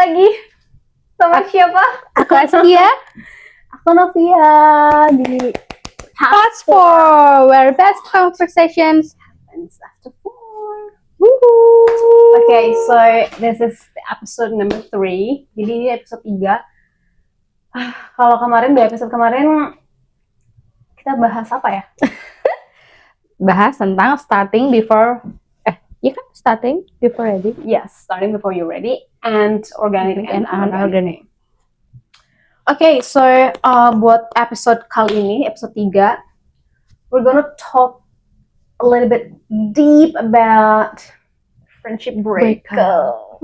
lagi sama siapa? Aku Askia. Aku Novia di Thoughts for where best conversations happens after 4. Woohoo. Okay, so this is the episode number 3. Jadi ini episode 3. Kalau kemarin di episode kemarin kita bahas apa ya? Bahas tentang starting before starting before ready. Yes, starting before you're ready and organic and unorganic. Okay, so buat episode kali ini, episode 3, we're gonna talk a little bit deep about friendship breakup.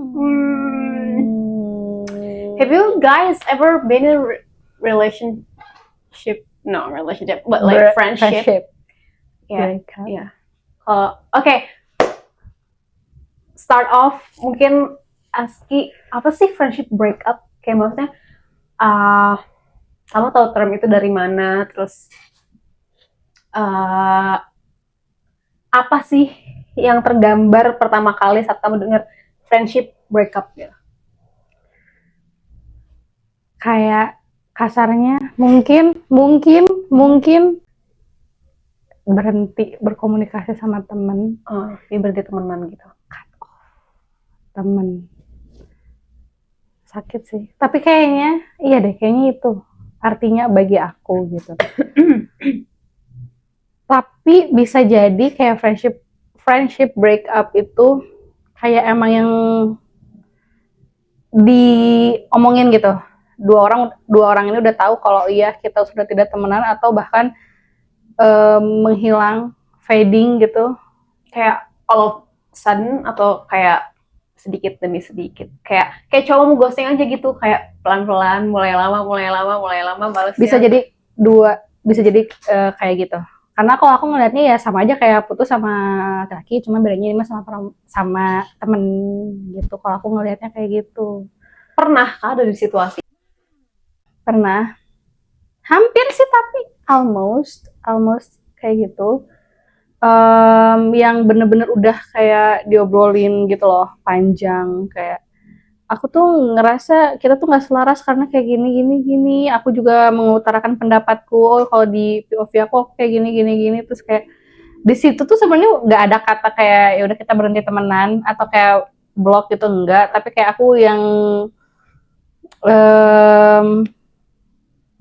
Have you guys ever been in a relationship? No, relationship, but like friendship. Yeah, Breakup. yeah. Okay. Start off mungkin Aski, apa sih friendship breakup? Kayak maksudnya, kamu tahu term itu dari mana? Terus apa sih yang tergambar pertama kali saat kamu dengar friendship breakup gitu? Kayak kasarnya mungkin berhenti berkomunikasi sama temen. Dia berarti teman gitu. Temen sakit sih, tapi kayaknya itu artinya bagi aku gitu. Tapi bisa jadi kayak friendship breakup itu kayak emang yang diomongin gitu, dua orang ini udah tahu kalau iya kita sudah tidak temenan, atau bahkan menghilang, fading gitu, kayak all of sudden, atau kayak sedikit demi sedikit, kayak cowok mau ghosting aja gitu, kayak pelan-pelan, mulai lama balasnya. Bisa jadi kayak gitu. Karena kalau aku ngelihatnya ya sama aja kayak putus sama laki, cuma bedanya ini sama temen gitu. Kalau aku ngelihatnya kayak gitu. Pernah ada di situasi? Pernah. Hampir sih, tapi almost kayak gitu. Yang bener-bener udah kayak diobrolin gitu loh, panjang, kayak aku tuh ngerasa kita tuh nggak selaras karena kayak gini. Aku juga mengutarakan pendapatku, kalau di POV aku kayak gini. Terus kayak di situ tuh sebenarnya nggak ada kata kayak ya udah kita berhenti temenan atau kayak blok gitu, enggak. Tapi kayak aku yang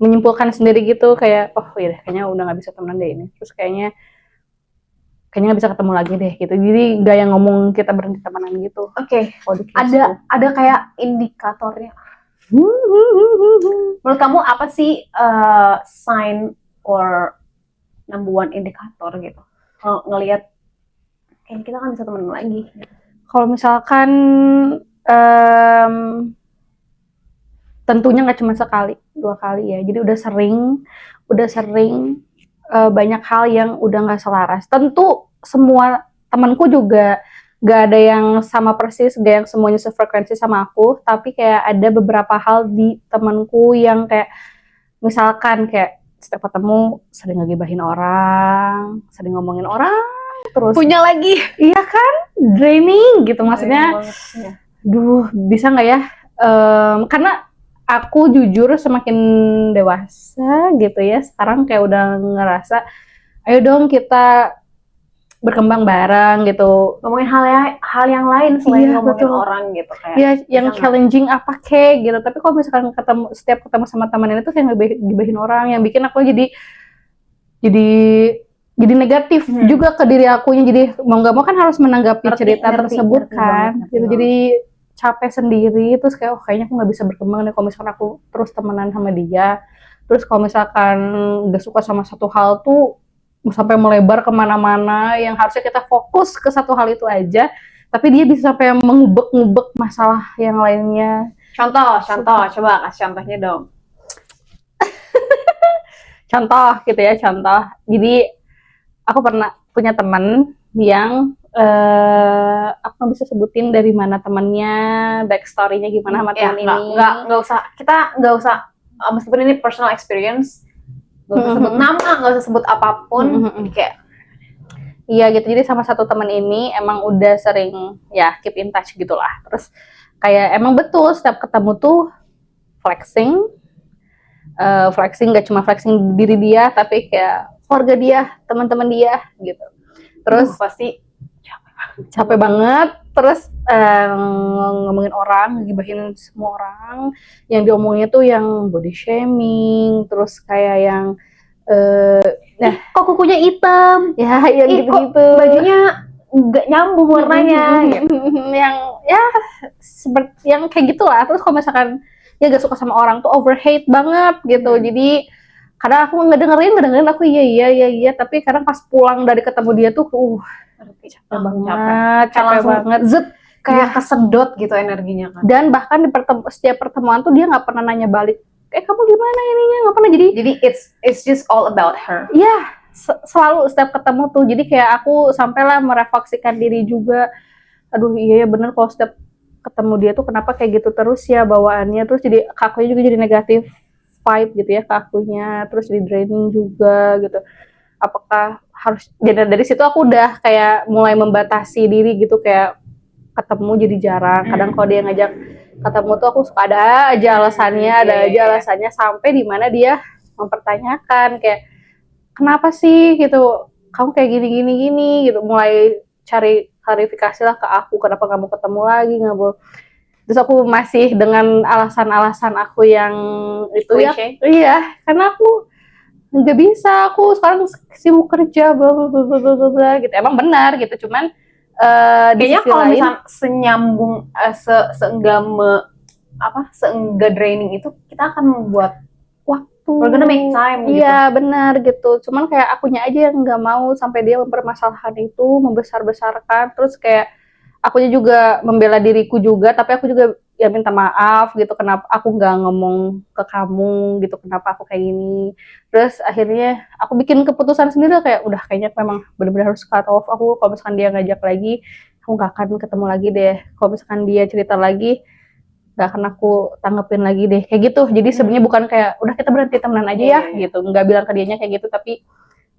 menyimpulkan sendiri gitu, kayak ya kayaknya udah nggak bisa temenan deh ini. Terus kayaknya nggak bisa ketemu lagi deh gitu. Jadi nggak yang ngomong kita berhenti temenan gitu. Oke. Ada kayak indikatornya. Menurut kamu apa sih sign or number one indikator gitu? Kalau ngelihat kayak kita kan bisa temenan lagi. Kalau misalkan tentunya nggak cuma sekali, 2 kali ya. Jadi udah sering banyak hal yang udah nggak selaras. Tentu semua temanku juga nggak ada yang sama persis, nggak yang semuanya sefrekuensi sama aku, tapi kayak ada beberapa hal di temanku yang kayak misalkan kayak setiap ketemu sering ngegibahin orang, sering ngomongin orang terus. Punya lagi. Iya kan? Draining gitu, maksudnya. Duh, bisa nggak ya? Karena aku jujur semakin dewasa gitu ya, sekarang kayak udah ngerasa ayo dong kita berkembang bareng gitu, ngomongin hal yang lain selain ngomongin orang gitu, kayak ya yang challenging apa kek gitu. Tapi kalau misalkan setiap ketemu sama teman itu kayak ngegibahin orang, yang bikin aku jadi negatif juga ke diri akunya. Jadi mau nggak mau kan harus menanggapi cerita tersebut kan gitu. Jadi capek sendiri, terus kayak kayaknya aku nggak bisa berkembang nih kalau misalkan aku terus temenan sama dia. Terus kalau misalkan udah suka sama satu hal tuh sampai melebar kemana-mana, yang harusnya kita fokus ke satu hal itu aja, tapi dia bisa sampai mengubek masalah yang lainnya. Contoh, coba kasih contohnya dong. Contoh. Jadi aku pernah punya teman yang aku nggak bisa sebutin dari mana temannya, backstory-nya gimana sama teman ini. Kita nggak usah meskipun ini personal experience, nggak usah sebut nama, nggak usah sebut apapun. Kayak Iya gitu, jadi sama satu teman ini emang udah sering ya keep in touch gitulah. Terus kayak emang betul setiap ketemu tuh flexing, flexing gak cuma flexing diri dia, tapi kayak keluarga dia, teman-teman dia gitu. Terus pasti capek banget, terus ngomongin orang, gibahin semua orang, yang diomongnya tuh yang body shaming, terus kayak yang kok kukunya hitam, ya yang kok gitu-gitu, bajunya nggak nyambung warnanya, gitu. yang ya seperti yang kayak gitulah. Terus kalau misalkan dia gak suka sama orang tuh over hate banget gitu. Jadi kadang aku ngedengerin aku iya, tapi kadang pas pulang dari ketemu dia tuh capek banget zet, kayak kesedot gitu energinya kan. Dan bahkan di setiap pertemuan tuh dia nggak pernah nanya balik, kamu gimana ininya, nggak pernah. Jadi it's just all about her. Iya, selalu setiap ketemu tuh. Jadi kayak aku sampailah merefleksikan diri juga, aduh iya ya bener, kalau setiap ketemu dia tuh kenapa kayak gitu terus ya bawaannya. Terus jadi akunya juga jadi negatif vibe gitu ya ke akunya, terus jadi draining juga gitu. Apakah harus, jadi dari situ aku udah kayak mulai membatasi diri gitu, kayak ketemu jadi jarang. Kadang kalau dia ngajak ketemu tuh aku suka ada aja alasannya, sampai di mana dia mempertanyakan kayak kenapa sih gitu, kamu kayak gini gitu, mulai cari klarifikasi lah ke aku, kenapa kamu ketemu lagi nggak boleh. Terus aku masih dengan alasan-alasan aku yang itu ya, iya karena aku nggak bisa, aku sekarang sibuk kerja bla bla bla bla bla gitu. Emang benar gitu, cuman kayaknya kalau misalnya senyambung seenggak draining itu, kita akan membuat waktu, we're gonna make time gitu. Iya benar gitu, cuman kayak akunya aja yang nggak mau sampai dia mempermasalahkan itu, membesar-besarkan. Terus kayak akunya juga membela diriku juga, tapi aku juga ya minta maaf gitu, kenapa aku nggak ngomong ke kamu gitu, kenapa aku kayak gini. Terus akhirnya aku bikin keputusan sendiri kayak udah kayaknya memang benar-benar harus cut off. Aku kalau misalkan dia ngajak lagi, aku nggak akan ketemu lagi deh. Kalau misalkan dia cerita lagi, nggak akan aku tanggepin lagi deh, kayak gitu. Jadi sebenarnya bukan kayak udah kita berhenti temenan aja ya gitu, nggak bilang ke dianya kayak gitu, tapi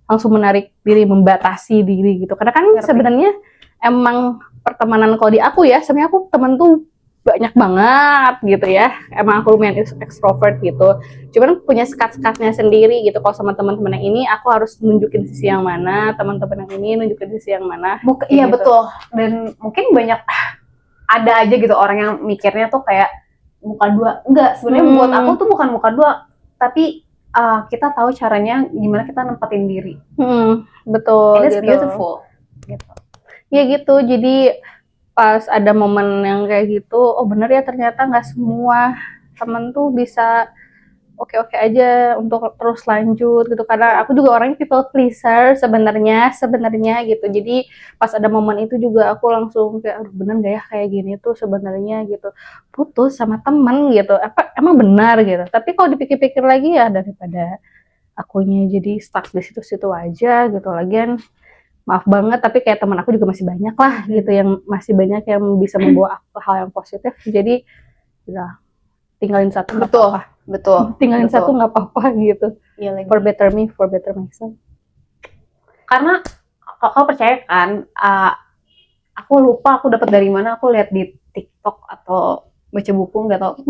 langsung menarik diri, membatasi diri gitu. Karena kan sebenarnya emang pertemanan kalau di aku ya, sebenarnya aku temen tuh banyak banget gitu ya. Emang aku lumayan extrovert gitu. Cuman punya sekat-sekatnya sendiri gitu. Kalau sama teman-teman yang ini aku harus nunjukin sisi yang mana, teman-teman yang ini nunjukin sisi yang mana. Iya gitu. Betul. Dan mungkin banyak ada aja gitu orang yang mikirnya tuh kayak muka dua. Enggak, sebenarnya buat aku tuh bukan muka dua, tapi kita tahu caranya gimana kita nempatin diri. Betul. And it's gitu. Beautiful. Gitu. Ya gitu. Jadi pas ada momen yang kayak gitu, oh bener ya ternyata nggak semua temen tuh bisa oke-oke aja untuk terus lanjut gitu. Karena aku juga orangnya people pleaser sebenarnya gitu. Jadi pas ada momen itu juga aku langsung kayak aduh bener gak ya kayak gini tuh sebenarnya gitu, putus sama temen gitu, apa emang benar gitu. Tapi kalau dipikir-pikir lagi ya daripada akunya jadi stuck di situ-situ aja gitu. Lagian maaf banget, tapi kayak teman aku juga masih banyak lah gitu, yang masih banyak yang bisa membawa hal yang positif. Jadi ya tinggalin satu nggak apa-apa. Tinggalin satu nggak apa-apa gitu. Iya, for better me, for better myself. Karena kau percaya kan, aku lupa aku dapat dari mana, aku lihat di TikTok atau baca buku nggak tau,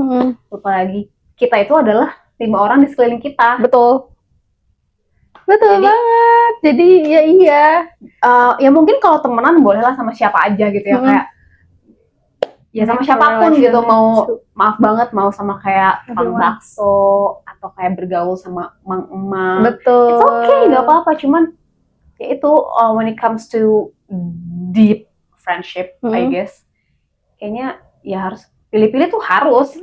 lupa lagi. Kita itu adalah 5 orang di sekeliling kita. Betul banget. Jadi ya iya. Ya mungkin kalau temenan bolehlah sama siapa aja gitu ya, kayak ya sama siapapun gitu, mau maaf banget mau sama kayak Kang Bakso atau kayak bergaul sama Mang Emang. Betul. It's okay, nggak apa-apa. Cuman ya itu when it comes to deep friendship, I guess kayaknya ya harus pilih-pilih tuh harus,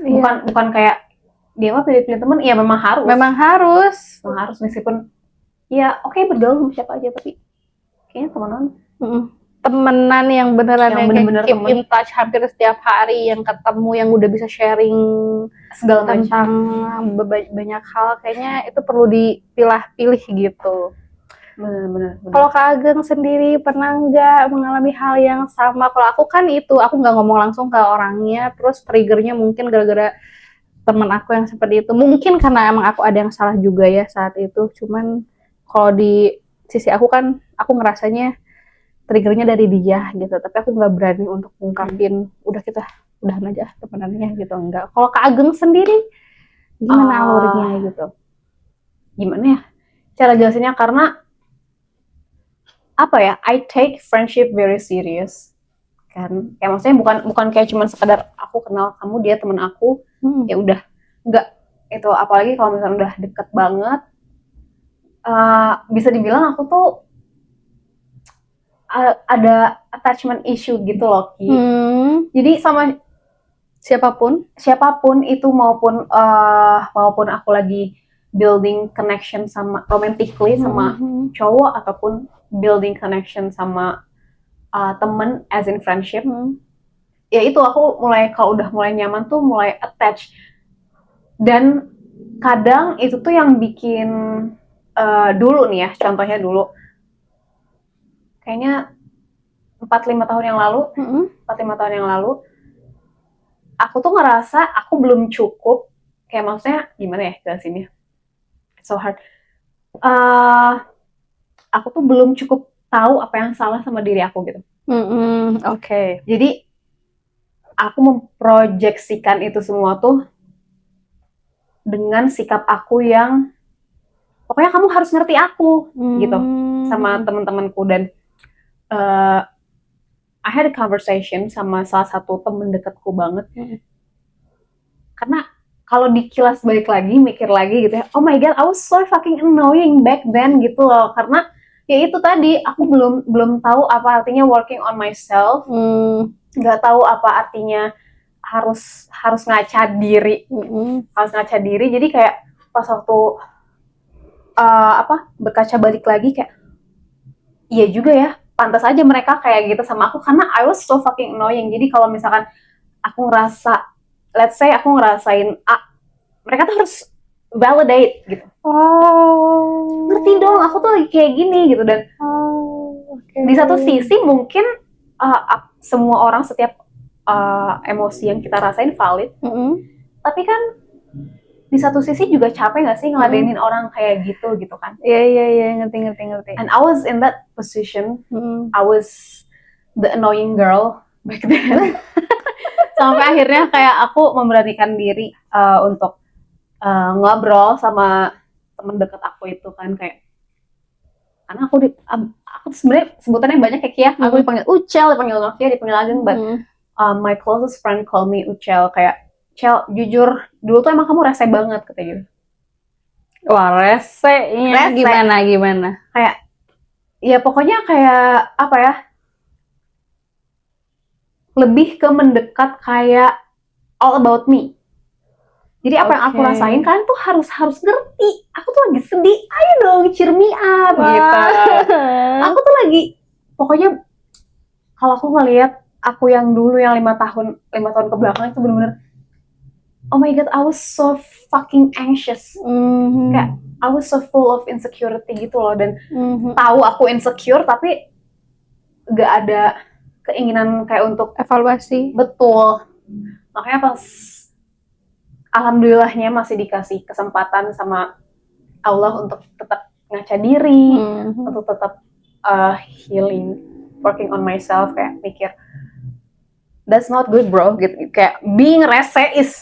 bukan kayak dia mah pilih-pilih temen. Ya memang harus meskipun ya oke, bergaul sama siapa aja, tapi kayaknya temenan yang beneran yang bener-bener keep in touch hampir setiap hari, yang ketemu, yang udah bisa sharing segala tentang banyak hal, kayaknya itu perlu dipilah-pilih gitu. Bener. Kalau Kak Ageng sendiri pernah nggak mengalami hal yang sama? Kalau aku kan itu, aku nggak ngomong langsung ke orangnya, terus triggernya mungkin gara-gara teman aku yang seperti itu. Mungkin karena emang aku ada yang salah juga ya saat itu. Cuman kalau di sisi aku kan, aku ngerasanya triggernya dari dia gitu, tapi aku nggak berani untuk ngungkapin udah kita udahan aja temenannya gitu, enggak. Kalau Kak Ageng sendiri gimana alurnya gitu? Gimana ya cara jelasinnya, karena apa ya, I take friendship very serious kan, kayak maksudnya bukan kayak cuman sekedar aku kenal kamu, dia temen aku, ya udah, enggak. Itu apalagi kalau misalnya udah deket banget, bisa dibilang aku tuh ada attachment issue gitu loh, Ki. Jadi sama siapapun itu, maupun aku lagi building connection sama romantically sama cowok, ataupun building connection sama temen as in friendship, ya itu aku mulai, kalau udah mulai nyaman tuh mulai attach. Dan kadang itu tuh yang bikin dulu nih ya, contohnya dulu kayaknya 4-5 tahun yang lalu, 4-5 tahun yang lalu, aku tuh ngerasa aku belum cukup, kayak maksudnya gimana ya jelasinnya, it's so hard. Aku tuh belum cukup tahu apa yang salah sama diri aku gitu. Oke. Jadi aku memproyeksikan itu semua tuh dengan sikap aku yang pokoknya kamu harus ngerti aku gitu sama teman-temanku. Dan I had a conversation sama salah satu temen dekatku banget, karena kalau dikilas balik lagi, mikir lagi gitu ya, oh my god, I was so fucking annoying back then gitu loh, karena ya itu tadi, aku belum tahu apa artinya working on myself, nggak tahu apa artinya harus ngaca diri, jadi kayak pas waktu berkaca balik lagi, kayak iya juga ya, pantas aja mereka kayak gitu sama aku, karena I was so fucking annoying. Jadi kalau misalkan aku ngerasa, let's say aku ngerasain mereka tuh harus validate gitu. Ngerti dong, aku tuh lagi kayak gini gitu. Dan di satu sisi mungkin semua orang, setiap emosi yang kita rasain valid, tapi kan di satu sisi juga capek nggak sih ngeladenin orang kayak gitu kan? Iya, ngerti. And I was in that position. I was the annoying girl back then. Sampai akhirnya kayak aku memberanikan diri untuk ngobrol sama temen deket aku itu kan, kayak karena aku sebenarnya sebutannya banyak kayak ya, aku dipanggil Ucel, dipanggil Novia, dipanggil Ageng, but my closest friend call me Ucel, kayak Cel, jujur dulu tuh emang kamu rese banget katanya gitu. Wah, resenya gimana? Kayak ya pokoknya kayak apa ya, lebih ke mendekat, kayak all about me. Jadi apa yang aku rasain, kalian tuh harus ngerti. Aku tuh lagi sedih, ayo dong cheer me up gitu. Aku tuh lagi, pokoknya kalau aku ngelihat aku yang dulu yang 5 tahun ke belakang itu bener-bener, oh my god, I was so fucking anxious. Kayak I was so full of insecurity gitu loh. Dan tahu aku insecure, tapi gak ada keinginan kayak untuk evaluasi. Betul. Makanya pas alhamdulillahnya masih dikasih kesempatan sama Allah untuk tetap ngaca diri, untuk tetap healing, working on myself, kayak mikir that's not good bro gitu. Kayak being rese is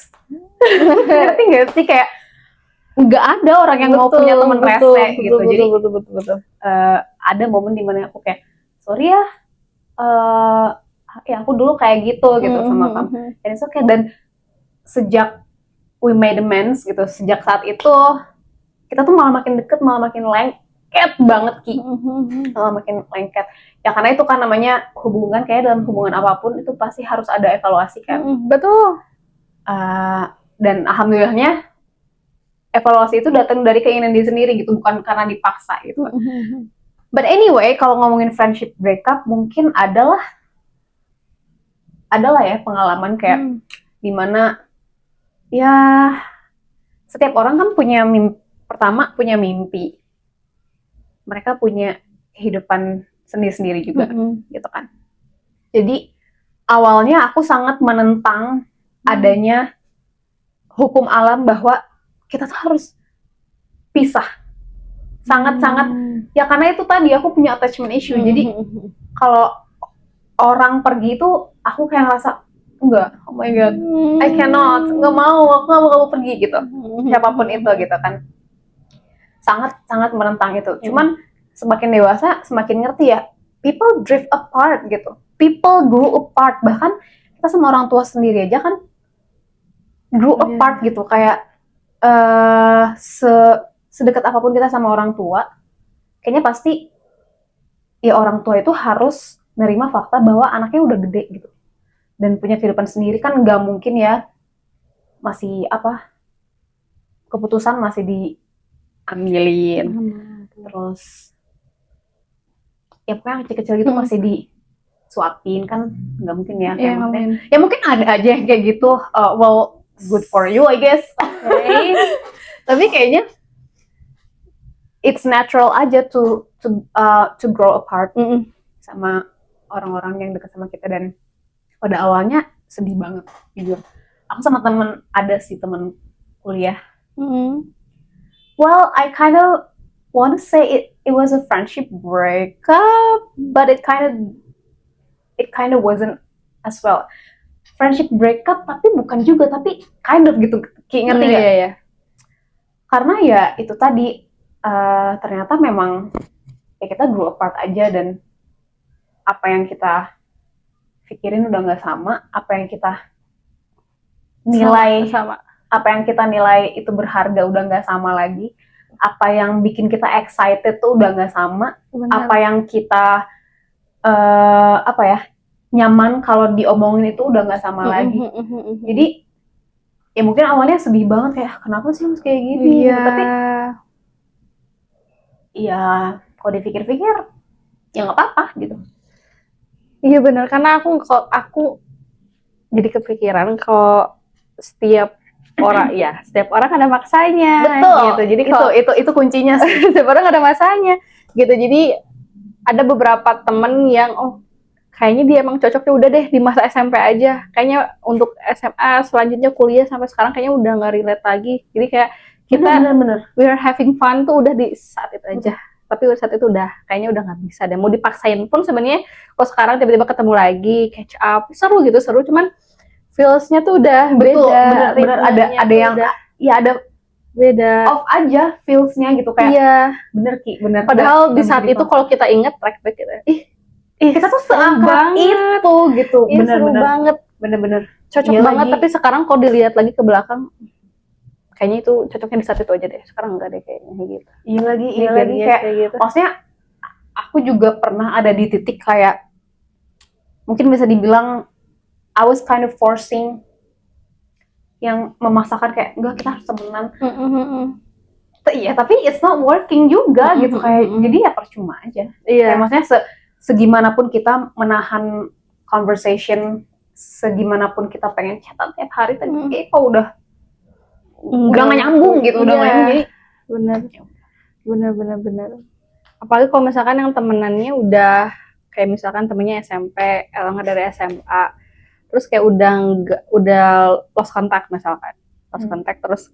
ngerti gak sih, kayak nggak ada orang yang mau punya temen rese gitu. Jadi betul. Ada momen dimana aku kayak sorry ya, ya aku dulu kayak gitu sama kamu, dan it's okay. Dan sejak we made amends gitu, sejak saat itu kita tuh malah makin deket, malah makin lengket banget, Ki. Malah makin lengket ya, karena itu kan namanya hubungan. Kayak dalam hubungan apapun itu pasti harus ada evaluasi kan. Betul. Dan alhamdulillahnya evaluasi itu datang dari keinginan diri sendiri gitu, bukan karena dipaksa gitu. But anyway, kalau ngomongin friendship breakup, mungkin adalah ya pengalaman kayak dimana ya setiap orang kan punya pertama punya mimpi, mereka punya kehidupan sendiri-sendiri juga gitu kan. Jadi awalnya aku sangat menentang adanya hukum alam bahwa kita tuh harus pisah, sangat-sangat ya, karena itu tadi aku punya attachment issue. Jadi kalau orang pergi itu aku kayak ngerasa enggak, oh my god, I cannot, nggak mau, aku nggak mau kamu pergi gitu, siapapun itu gitu kan, sangat sangat menentang itu. Cuman semakin dewasa semakin ngerti ya, people drift apart gitu, people grew apart, bahkan kita sama orang tua sendiri aja kan grew apart gitu, kayak sedekat apapun kita sama orang tua, kayaknya pasti ya orang tua itu harus nerima fakta bahwa anaknya udah gede gitu dan punya kehidupan sendiri, kan nggak mungkin ya masih apa, keputusan masih diambilin, terus ya pokoknya kecil-kecil gitu masih disuapin, kan nggak mungkin ya, kayak maksudnya ya mungkin ada aja yang kayak gitu, well good for you I guess, okay. Tapi kayaknya it's natural aja to grow apart sama orang-orang yang dekat sama kita. Dan pada awalnya sedih banget jujur. Aku sama ada temen kuliah. Well, I kind of want to say it was a friendship breakup, but it kind of wasn't as well. Friendship breakup tapi bukan juga, tapi kind of gitu, ngerti nggak? Iya. Karena ya itu tadi, ternyata memang ya kita grow apart aja, dan apa yang kita pikirin udah nggak sama, apa yang kita nilai sama. Apa yang kita nilai itu berharga udah nggak sama lagi, apa yang bikin kita excited tuh udah nggak sama. Benar. Apa yang kita apa ya, nyaman kalau diomongin itu udah nggak sama lagi. Jadi ya mungkin awalnya sedih banget, kayak kenapa sih harus kayak gini, tapi ya kalau dipikir-pikir ya nggak apa-apa gitu. Iya benar, karena aku jadi kepikiran kalau setiap orang ya setiap orang ada maksanya. Betul gitu. Jadi itu kuncinya sih. Setiap orang ada masanya gitu. Jadi ada beberapa temen yang kayaknya dia emang cocoknya udah deh di masa SMP aja, kayaknya untuk SMA selanjutnya kuliah sampai sekarang kayaknya udah nggak relate lagi. Jadi kayak kita bener. We are having fun tuh udah di saat itu aja. Tapi saat itu kayaknya udah nggak bisa deh, mau dipaksain pun sebenarnya kok sekarang tiba-tiba ketemu lagi catch up seru, cuman feelsnya tuh udah beda. Bener ada yang ya ada beda off aja feelsnya gitu, kayak iya bener padahal di saat itu kalau kita inget track back gitu kita tuh seangkat itu gitu. Seru banget, bener cocok banget lagi. Tapi sekarang kalau dilihat lagi ke belakang kayaknya itu cocoknya di saat itu aja deh, sekarang enggak deh kayaknya gitu. Iya lagi kayak gitu. Maksudnya aku juga pernah ada di titik kayak mungkin bisa dibilang I was kind of forcing, yang memaksakan kayak enggak kita harus temenan. Iya, tapi it's not working juga gitu, kayak jadi ya percuma aja. Kayak maksudnya segimanapun kita menahan conversation, segimanapun kita pengen chatan tiap hari, tapi kayak kok udah nggak nyambung gitu, udah nggak nyambung. Jadi bener. Apalagi kalau misalkan yang temenannya udah kayak misalkan temennya SMP, nggak dari SMA, terus kayak udah lost contact misalkan, terus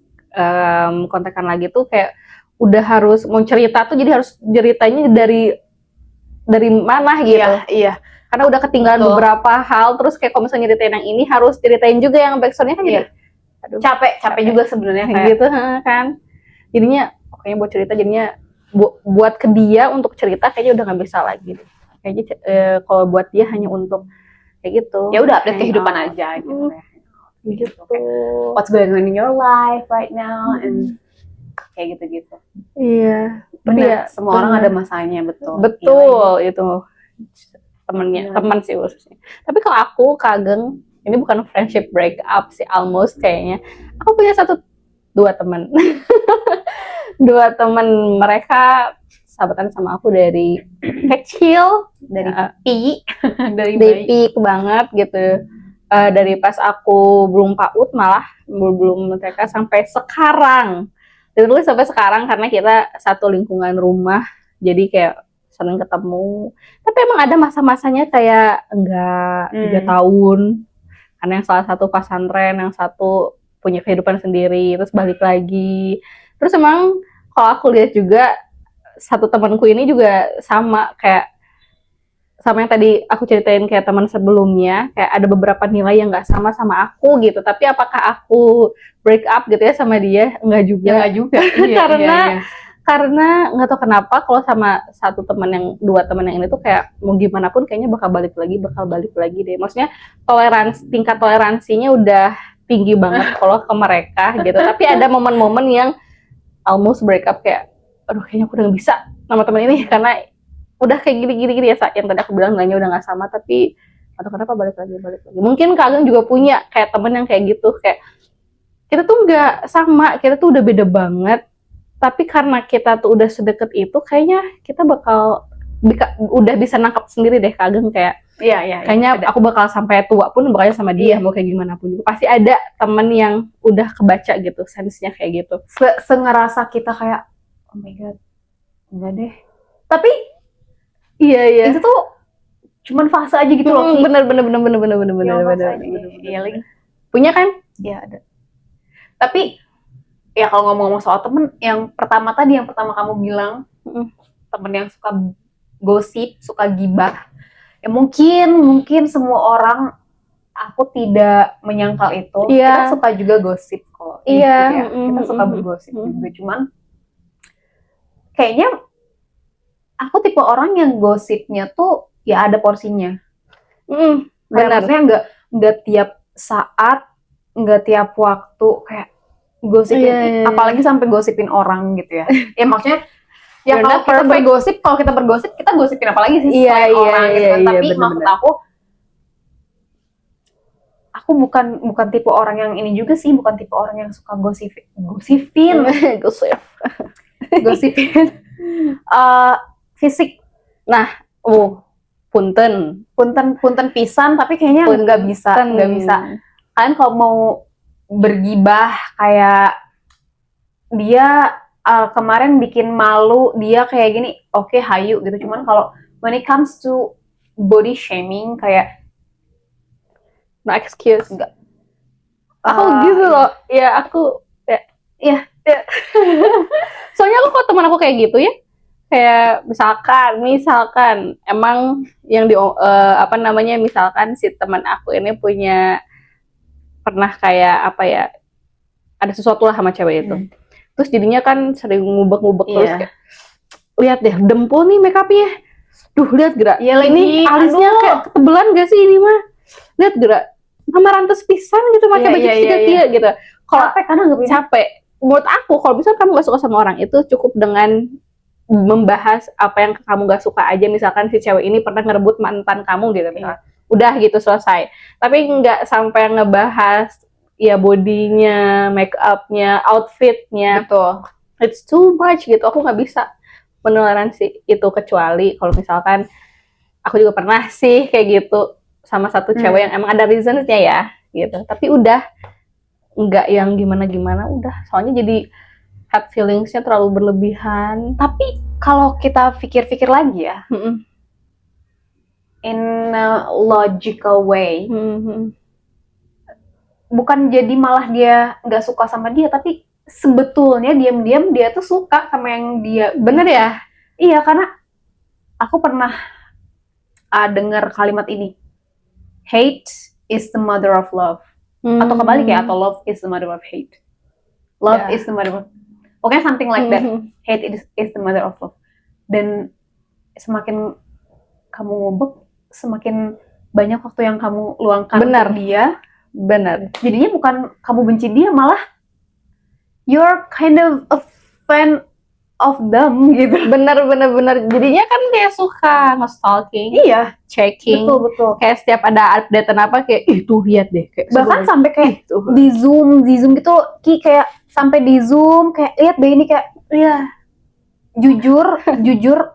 kontekan lagi tuh kayak udah harus mau cerita tuh jadi harus ceritanya dari mana gitu. Iya. Karena udah ketinggalan beberapa hal, terus kayak kalau misalnya ceritain yang ini harus ceritain juga yang backstory-nya kan jadi capek juga sebenarnya kayak gitu kan. Jadinya pokoknya buat cerita jadinya buat ke dia untuk cerita kayaknya udah nggak bisa lagi. Kayaknya kalau buat dia hanya untuk kayak gitu. Ya udah update kehidupan aja gitu ya. Gitu. What's going on in your life right now and kayak gitu-gitu. Iya. Benar, semua orang ada masanya, betul. Itu teman sih khususnya. Tapi kalau aku Kageng, ini bukan friendship break up sih, almost kayaknya. Aku punya dua teman. Dua teman, mereka sahabatan sama aku dari kecil, dari pi banget gitu. Dari pas aku belum PAUD malah belum TK sampai sekarang. Literally sampai sekarang karena kita satu lingkungan rumah, jadi kayak sering ketemu. Tapi emang ada masa-masanya kayak enggak 3 tahun. Karena yang salah satu pesantren, yang satu punya kehidupan sendiri, terus balik lagi. Terus emang kalau aku lihat juga satu temanku ini juga sama kayak sama yang tadi aku ceritain kayak teman sebelumnya, kayak ada beberapa nilai yang nggak sama aku gitu. Tapi apakah aku break up gitu ya sama dia? Enggak juga. Enggak juga. Iya, Karena nggak tahu kenapa kalau sama dua teman yang ini tuh kayak mau gimana pun kayaknya bakal balik lagi deh. Maksudnya tingkat toleransinya udah tinggi banget kalau ke mereka gitu. Tapi ada momen-momen yang almost break up kayak, aduh kayaknya aku udah gak bisa sama teman ini karena udah kayak gini ya, saat yang tadi aku bilang nilainya udah gak sama, tapi atau kenapa balik lagi. Mungkin Kak Ageng juga punya kayak temen yang kayak gitu, kayak kita tuh nggak sama, kita tuh udah beda banget, tapi karena kita tuh udah sedekat itu, kayaknya kita bakal udah bisa nangkap sendiri deh Kak Ageng, kayak kayaknya aku bakal sampai tua pun bakal sama dia, mau kayak gimana pun juga pasti ada temen yang udah kebaca gitu sense-nya kayak gitu. Ngerasa kita kayak oh my god enggak deh, tapi iya itu tuh cuman fase aja gitu loh. Bener. Iya lagi. Punya kan? Iya ada. Tapi ya kalau ngomong-ngomong soal temen, yang pertama kamu bilang temen yang suka gosip, suka gibah, ya mungkin semua orang, aku tidak menyangkal itu. Kita suka juga gosip kok. Iya. Kita suka bergosip juga, cuman kayaknya aku tipe orang yang gosipnya tuh ya ada porsinya. Benar. Maksudnya nggak tiap saat, nggak tiap waktu kayak gosipin, apalagi sampai gosipin orang gitu ya. Ya maksudnya ya kalau kita bergosip kita gosipin apalagi sih selain orang gitu kan. Tapi maksud aku bukan tipe orang yang ini juga sih, bukan tipe orang yang suka gosipin fisik. Nah, punten pisan, tapi kayaknya nggak bisa. Kalian kalau mau bergibah kayak dia kemarin bikin malu dia kayak gini, oke, hayu gitu. Cuman kalau when it comes to body shaming kayak no excuse. Enggak. Aku gitu loh. Ya aku ya. Soalnya aku kok teman aku kayak gitu ya. Kayak misalkan emang yang misalkan si teman aku ini pernah kayak ada sesuatu lah sama cewek itu. Terus jadinya kan sering ngubek-ngubek terus kayak, lihat deh dempul nih make up-nya. Duh, lihat gerak. Ya, ini alisnya kayak ketebelan gak sih ini mah? Lihat gerak. Amarantes pisan gitu pakai baju tiga gitu. Kalau karena nggak capek. Menurut aku kalau misalnya kamu gak suka sama orang itu cukup dengan membahas apa yang kamu gak suka aja. Misalkan si cewek ini pernah ngerebut mantan kamu gitu misalnya. Udah gitu selesai. Tapi nggak sampai ngebahas ya bodinya, make up-nya, outfit-nya. Betul. It's too much gitu. Aku nggak bisa menoleransi itu, kecuali kalau misalkan aku juga pernah sih kayak gitu sama satu cewek yang emang ada reasons-nya ya gitu. Tapi udah nggak yang gimana-gimana, udah. Soalnya jadi hurt feelings-nya terlalu berlebihan. Tapi kalau kita pikir-pikir lagi ya, in a logical way, bukan jadi malah dia nggak suka sama dia, tapi sebetulnya diam-diam dia tuh suka sama yang dia. Bener ya? Iya, karena aku pernah dengar kalimat ini, hate is the mother of love, atau kebalik ya, atau love is the mother of hate. Love is the mother of, pokoknya something like that. Hate is the mother of love. Dan semakin kamu ngubek, semakin banyak waktu yang kamu luangkan untuk dia. Benar. Jadinya bukan kamu benci dia, malah you're kind of a fan of them gitu. Benar. Jadinya kan kayak suka nge-stalking. Iya, checking. Betul. Kayak setiap ada update apa kayak tuh lihat deh. Kayak bahkan sampai kayak di zoom gitu, kayak sampai di zoom kayak lihat deh ini kayak jujur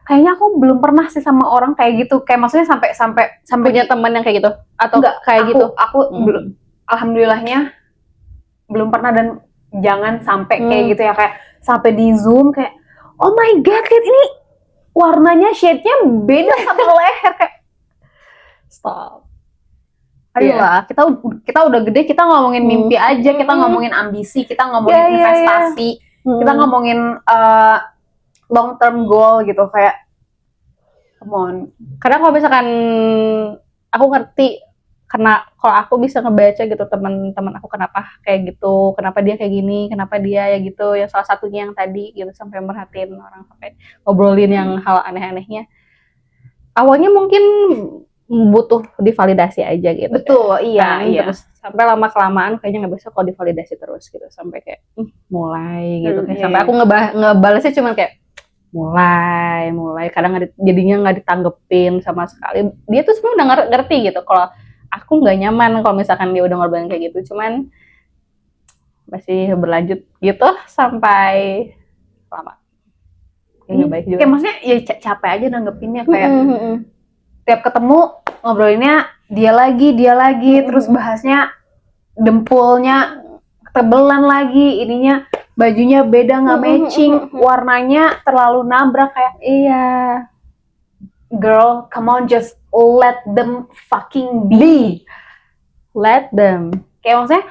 kayaknya aku belum pernah sih sama orang kayak gitu. Kayak maksudnya sampai punya teman yang kayak gitu atau enggak, kayak gitu. Aku belum, alhamdulillahnya belum pernah, dan jangan sampai kayak gitu ya, kayak sampai di zoom kayak oh my god, lihat ini warnanya, shade-nya beda sama leher, kayak stop. Ayolah, kita udah gede, kita ngomongin mimpi aja, kita ngomongin ambisi, kita ngomongin investasi, kita ngomongin long term goal gitu, kayak Come on. Karena kalau misalkan aku ngerti, karena kalau aku bisa ngebaca gitu teman-teman aku kenapa kayak gitu, kenapa dia kayak gini, kenapa dia ya gitu, yang salah satunya yang tadi gitu sampai merhatiin orang, sampai ngobrolin yang hal aneh-anehnya. Awalnya mungkin butuh divalidasi aja gitu. Betul, iya, Kan? iya. Terus sampai lama kelamaan kayaknya nggak bisa kalau divalidasi terus gitu, sampai kayak mulai gitu kayak Iya, sampai iya. aku ngebalesnya cuma kayak mulai kadang jadinya nggak ditanggepin sama sekali. Dia tuh sebenarnya udah ngerti gitu kalau aku nggak nyaman kalau misalkan dia udah ngorbanin kayak gitu, cuman masih berlanjut gitu sampai lama. Nggak baik juga. Kayak maksudnya ya capek aja nanggepinnya, kayak tiap ketemu ngobrolinnya dia lagi, terus bahasnya dempulnya ketebelan lagi, ininya bajunya beda nggak matching, warnanya terlalu nabrak, kayak Iya. girl, come on, just let them fucking be. Let them. Kayak maksudnya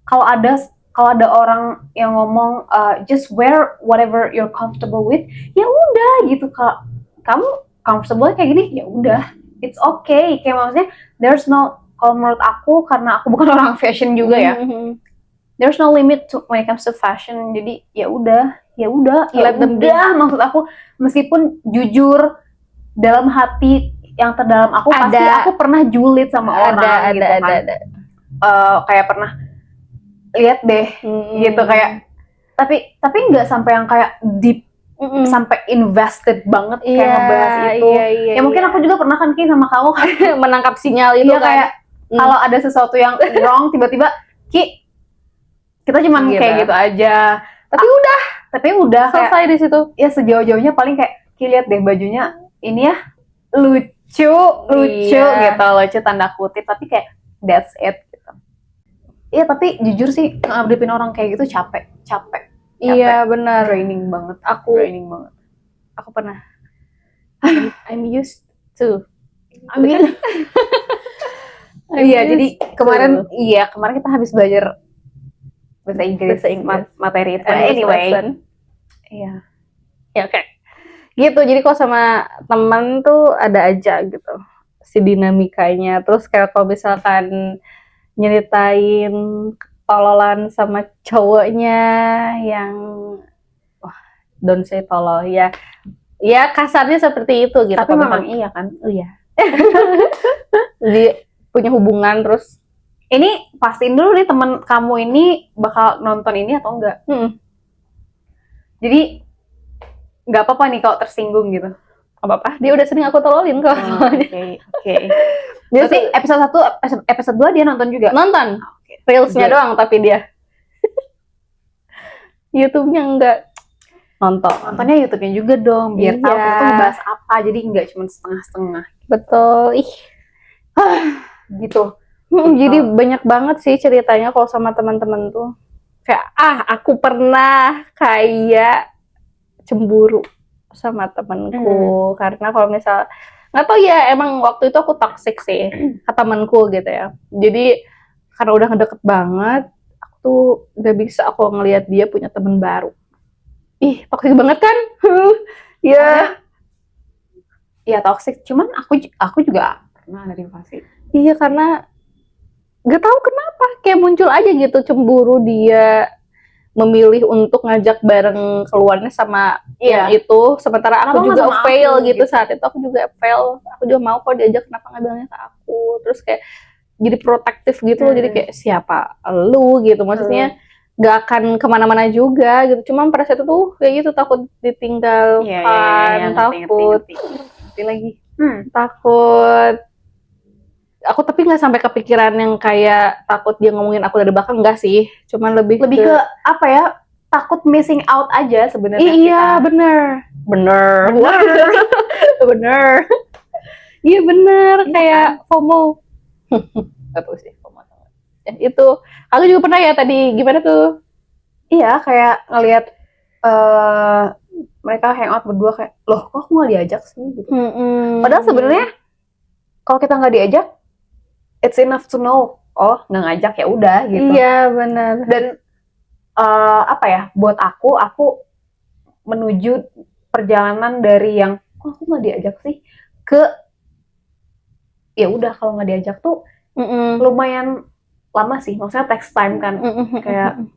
kalau ada orang yang ngomong just wear whatever you're comfortable with, ya udah gitu. Kalau kamu comfortable kayak gini, ya udah, it's okay. Kayak maksudnya there's no, kalau menurut aku, karena aku bukan orang fashion juga ya, there's no limit to when it comes to fashion. Jadi ya udah Let them be. maksud aku, meskipun jujur dalam hati yang terdalam aku pasti aku pernah julid sama orang gitu kan. Kayak pernah lihat deh gitu, kayak tapi nggak sampai yang kayak deep, sampai invested banget kayak ngebahas itu. Ya mungkin aku juga pernah kan Ki sama kamu menangkap sinyal itu kan. Kayak kalau ada sesuatu yang wrong tiba-tiba Ki, kita cuman kayak gitu aja. Tapi udah selesai di situ. Ya sejauh-jauhnya paling kayak Ki, lihat deh bajunya ini ya, lucu gitu, lucu tanda kutip, tapi kayak that's it gitu. Iya, tapi jujur sih ngadepin orang kayak gitu capek. Iya benar. Draining banget. Aku pernah. I'm used to. Amin. Iya, jadi kemarin kita habis belajar bahasa Inggris. Materi itu. Anyway. Iya. Ya oke. Gitu, jadi kalau sama teman tuh ada aja gitu si dinamikanya. Terus kayak kalau misalkan nyeritain tololan sama cowoknya yang don't say tolol ya kasarnya seperti itu gitu. Tapi memang iya kan. Iya. Jadi punya hubungan, terus ini pastiin dulu nih teman kamu ini bakal nonton ini atau enggak. Jadi nggak apa-apa nih kalau tersinggung gitu. Apa-apa, dia udah sering aku tololin kok. Oke. Berarti episode 2 dia nonton juga? Nonton. Reelsnya doang tapi dia YouTube-nya enggak. Nontonnya YouTube-nya juga dong, biar tahu kita bahas apa, jadi nggak cuma setengah-setengah. Betul. Gitu. Jadi banyak banget sih ceritanya kalau sama teman-teman tuh. Kayak aku pernah kayak cemburu sama temanku karena kalau misal nggak tahu ya, emang waktu itu aku toxic sih ke temanku gitu ya. Jadi karena udah ngedeket banget, aku tuh gak bisa aku ngelihat dia punya teman baru. Ih, toxic banget kan? Ya toxic, cuman aku juga pernah ada di fase. Iya, karena gak tahu kenapa kayak muncul aja gitu cemburu, dia memilih untuk ngajak bareng keluarnya sama yang itu, sementara aku juga fail gitu saat itu. Aku juga fail, aku juga mau kok diajak, kenapa nggak bilangnya ke aku. Terus kayak jadi protektif gitu, jadi kayak siapa lu gitu, maksudnya gak akan kemana-mana juga gitu. Cuman pada saat itu tuh kayak gitu, takut ditinggalkan, takut takut. Aku tapi nggak sampai kepikiran yang kayak takut dia ngomongin aku dari belakang, enggak sih. Cuman lebih ke apa ya, takut missing out aja sebenarnya. Iya, bener. Iya bener, kayak FOMO. Gak tau sih FOMO. Itu, aku juga pernah ya tadi, gimana tuh? Iya, kayak ngelihat mereka hangout berdua, kayak, loh kok aku nggak diajak sih? Gitu. Padahal sebenarnya kalau kita nggak diajak, it's enough to know, oh nggak ngajak ya udah gitu. Iya benar. Dan apa ya, buat aku menuju perjalanan dari yang kok aku nggak diajak sih, ke ya udah kalau nggak diajak tuh lumayan lama sih, maksudnya takes time kan. Kayak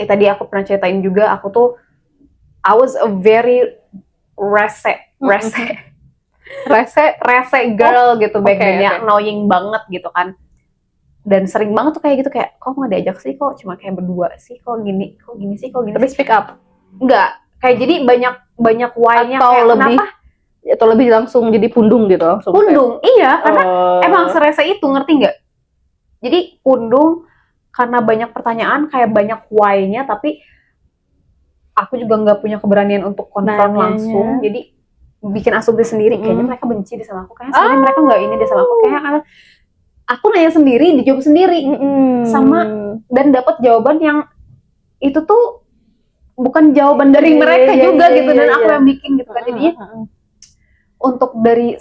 tadi aku pernah ceritain juga, aku tuh I was a very rese girl gitu back then ya, annoying banget gitu kan. Dan sering banget tuh kayak gitu, kayak kok nggak diajak sih, kok cuma kayak berdua sih, kok gini sih. Tapi speak up enggak, kayak jadi banyak why-nya atau kayak lebih kenapa atau lebih langsung jadi pundung gitu, langsung pundung kayak, iya karena emang serese itu, ngerti nggak? Jadi pundung karena banyak pertanyaan, kayak banyak why-nya, tapi aku juga nggak punya keberanian untuk konfront langsung, jadi bikin asumsi sendiri, kayaknya mereka benci deh sama aku, kayaknya sebenarnya mereka nggak ini deh sama aku, kayaknya aku nanya sendiri, dijawab sendiri, sama dan dapat jawaban yang itu tuh bukan jawaban dari mereka juga gitu, dan aku yang bikin gitu kan. Jadinya untuk dari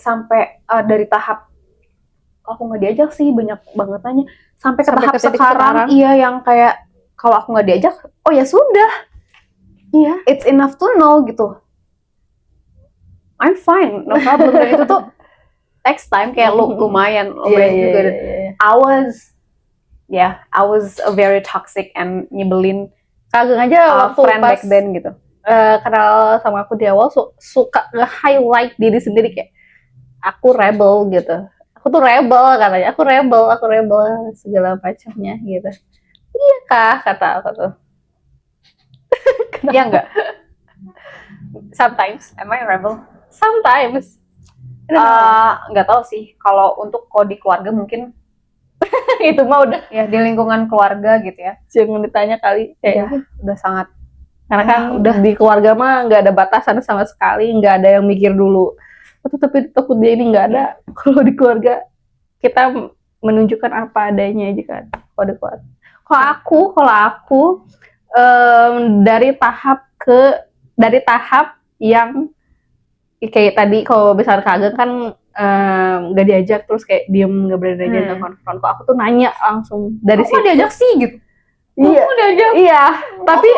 tahap aku nggak diajak sih banyak banget nanya, sampai ke tahap sekarang iya yang kayak kalau aku nggak diajak, oh ya sudah, iya, it's enough to know gitu, I'm fine, no problem. Dan itu tuh takes time, kayak lumayan juga. Dan I was a very toxic and nyebelin kagak aja waktu friend back then gitu. Kenal sama aku di awal suka nge-highlight diri sendiri, kayak aku rebel gitu, aku tuh rebel katanya, aku rebel segala macamnya gitu. Iya kah, kata aku tuh. Iya enggak? Sometimes, am I rebel? Sometimes. Nggak tahu sih, kalau di keluarga mungkin itu mah udah ya di lingkungan keluarga gitu ya, jangan ditanya kali, kayak udah sangat, karena kan udah di keluarga mah nggak ada batasan sama sekali, nggak ada yang mikir dulu tapi takut dia ini, nggak ada. Kalau di keluarga kita menunjukkan apa adanya aja kan. Kalau di keluarga, kalau aku dari tahap yang kayak tadi, kalau besar kagak kan nggak diajak terus kayak diem, nggak berani aja konfront. Kok aku tuh nanya langsung dari situ. Kok diajak sih gitu? Iya, diajak. Iya, tapi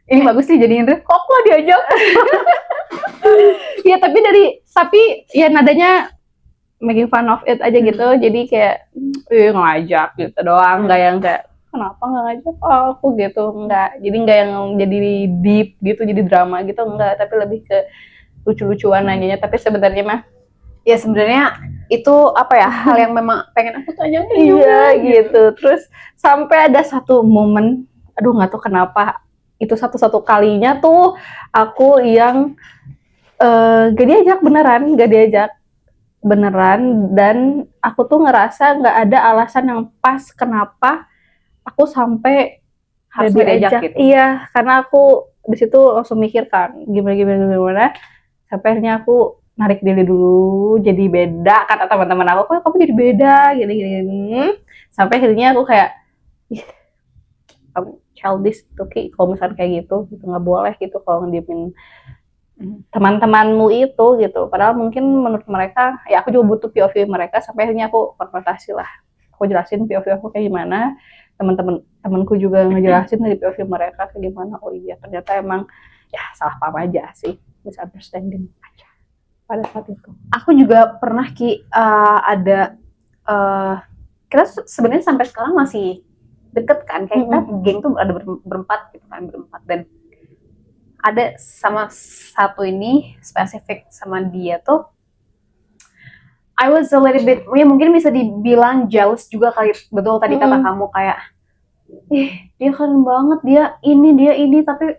ini bagus sih jadinya tuh. Kok nggak diajak? Iya, tapi ya nadanya making fun of it aja gitu. Jadi kayak ngajak gitu doang, nggak yang kayak kenapa nggak ngajak aku gitu, nggak. Jadi nggak yang jadi deep gitu, jadi drama gitu, nggak. Tapi lebih ke lucu-lucuan nanyanya. Tapi sebenarnya mah ya sebenarnya itu apa ya, hal yang memang pengen aku tanyain juga gitu. Terus sampai ada satu momen, aduh nggak tahu kenapa, itu satu kalinya tuh aku yang gak diajak beneran, dan aku tuh ngerasa nggak ada alasan yang pas kenapa aku sampai harus diajak gitu. Iya, karena aku di situ langsung mikir kan gimana, sampai akhirnya aku narik diri dulu, jadi beda. Kata teman-teman aku, kok kamu jadi beda gini. Sampai akhirnya aku kayak, kamu childish tuh Ki, kalau misalnya kayak gitu nggak boleh gitu kalau ngediemin teman-temanmu itu gitu. Padahal mungkin menurut mereka, ya aku juga butuh POV mereka. Sampai akhirnya aku konfrontasi lah, aku jelasin POV aku kayak gimana, temanku juga ngejelasin dari POV mereka kayak gimana. Oh iya, ternyata emang ya salah paham aja sih, misunderstanding aja pada saat itu. Aku juga pernah Ki, ada kita sebenarnya sampai sekarang masih deket kan, kayak kita geng tuh ada berempat gitu kan, dan ada sama satu ini spesifik sama dia tuh, I was a little bit, ya mungkin bisa dibilang jealous juga kali, betul tadi kata kamu, kayak dia keren banget, dia ini, tapi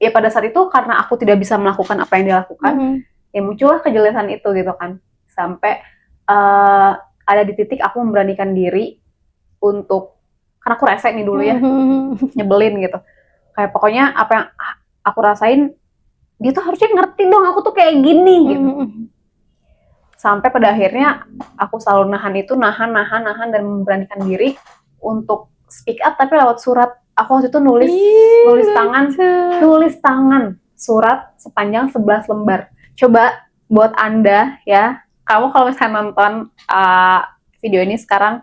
ya pada saat itu karena aku tidak bisa melakukan apa yang dia lakukan, ya muncullah kejelesan itu gitu kan. Sampai ada di titik aku memberanikan diri untuk, karena aku rese nih dulu ya, nyebelin gitu, kayak pokoknya apa yang aku rasain dia tuh harusnya ngerti dong, aku tuh kayak gini gitu. Sampai pada akhirnya aku selalu nahan dan memberanikan diri untuk speak up, tapi lewat surat. Aku waktu itu nulis tangan surat sepanjang 11 lembar. Coba buat Anda ya, kamu kalau misalnya nonton video ini sekarang,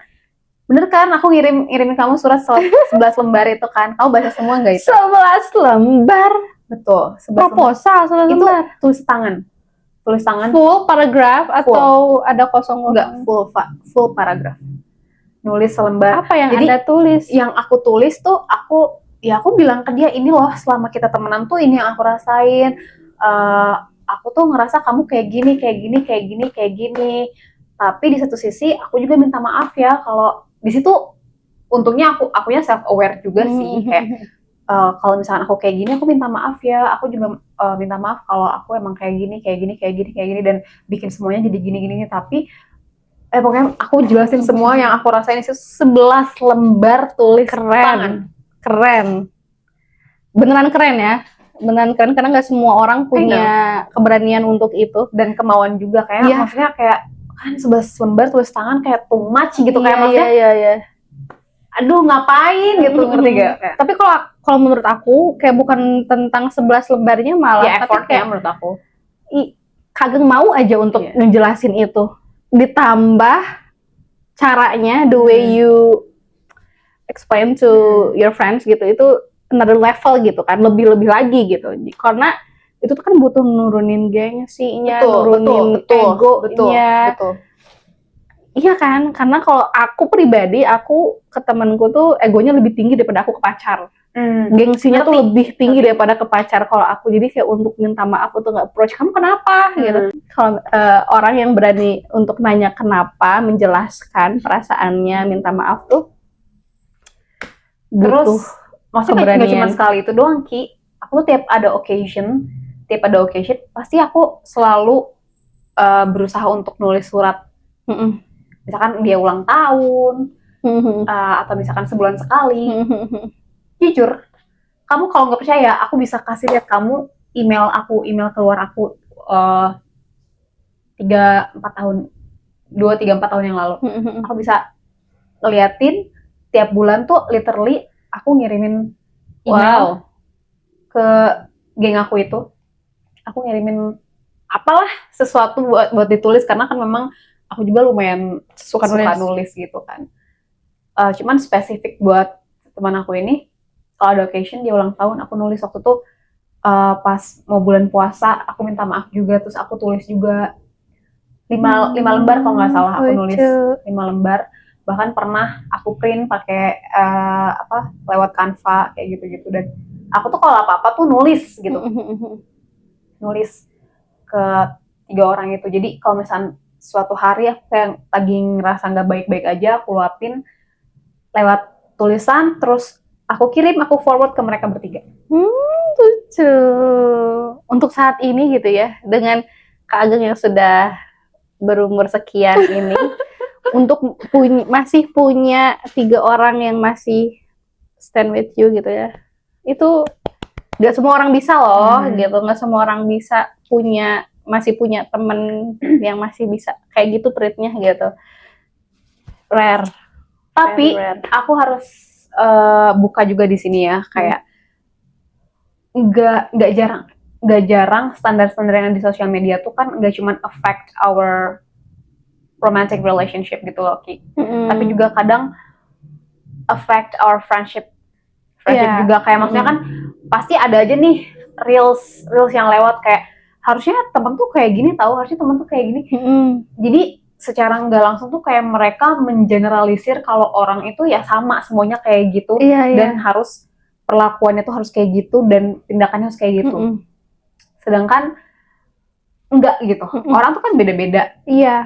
bener kan aku ngirimin kamu surat 11 lembar itu kan, kamu baca semua nggak itu? 11 lembar? Betul, 11 proposal 11 lembar. Itu lembar. tulis tangan. tulis tangan. Full paragraph atau ada kosong-kosong? Enggak, full paragraph. Nulis selembar. Apa yang Jadi, Anda tulis? Yang aku tulis tuh aku bilang ke dia, ini loh selama kita temenan tuh ini yang aku rasain. Aku tuh ngerasa kamu kayak gini. Tapi di satu sisi aku juga minta maaf ya kalau di situ untungnya akunya self aware juga sih, kayak kalau misalkan aku kayak gini aku minta maaf ya, aku juga minta maaf kalau aku emang kayak gini dan bikin semuanya jadi gini, tapi pokoknya aku jelasin semua yang aku rasain itu 11 lembar tulis tangan. Keren. Beneran keren ya. Beneran keren karena nggak semua orang punya keberanian untuk itu dan kemauan juga kayak maksudnya kayak kan 11 lembar tulis tangan kayak too much gitu kayak maksudnya. Iya. Aduh ngapain gitu, ngerti gak? Tapi kalau menurut aku kayak bukan tentang 11 lembarnya malah ya, tapi kayak menurut aku kagak mau aja untuk ngejelasin itu. Ditambah caranya, the way you explain to your friends gitu, itu another level gitu kan, lebih lagi gitu. Karena itu tuh kan butuh nurunin gengsinya, nurunin egonya. Betul. Iya kan, karena kalau aku pribadi, aku ke temenku tuh egonya lebih tinggi daripada aku ke pacar. Gengsinya tuh lebih tinggi daripada ke pacar kalau aku. Jadi kayak untuk minta maaf tuh nggak approach, kamu kenapa gitu. Kalau orang yang berani untuk nanya kenapa, menjelaskan perasaannya, minta maaf tuh butuh. Terus maksudnya nggak cuma sekali itu doang, Ki. Aku tuh tiap ada occasion pasti aku selalu berusaha untuk nulis surat. Misalkan dia ulang tahun, atau misalkan sebulan sekali. Jujur, kamu kalau nggak percaya, aku bisa kasih lihat kamu email keluar aku 3-4 tahun yang lalu. Aku bisa ngeliatin tiap bulan tuh literally aku ngirimin email ke geng aku itu. Aku ngirimin apalah sesuatu buat ditulis karena kan memang aku juga lumayan suka nulis gitu kan. Cuman spesifik buat teman aku ini, kalau ada occasion dia ulang tahun, aku nulis waktu itu pas mau bulan puasa, aku minta maaf juga, terus aku tulis juga 5 lembar kalau nggak salah, aku nulis 5 lembar. Bahkan pernah aku print pakai lewat Canva kayak gitu-gitu, dan aku tuh kalau apa-apa tuh nulis gitu. Nulis ke 3 orang itu. Jadi kalau misalnya suatu hari aku kayak lagi ngerasa nggak baik-baik aja, aku luapin lewat tulisan, terus aku forward ke mereka bertiga. Lucu. Untuk saat ini gitu ya, dengan Kak Ageng yang sudah berumur sekian ini, untuk masih punya 3 orang yang masih stand with you gitu ya, itu gak semua orang bisa loh gitu, gak semua orang bisa masih punya temen yang masih bisa kayak gitu treatnya gitu. Rare. Tapi aku harus buka juga di sini ya, kayak nggak jarang standar-standar yang di sosial media tuh kan nggak cuma affect our romantic relationship gitu loh, Ki. Tapi juga kadang affect our friendship juga, kayak maksudnya kan pasti ada aja nih reels yang lewat kayak harusnya temen tuh kayak gini tahu, harusnya temen tuh kayak gini. Jadi secara nggak langsung tuh kayak mereka mengeneralisir kalau orang itu ya sama semuanya kayak gitu, dan harus perlakuannya tuh harus kayak gitu dan tindakannya harus kayak gitu. Sedangkan enggak gitu. Orang tuh kan beda-beda.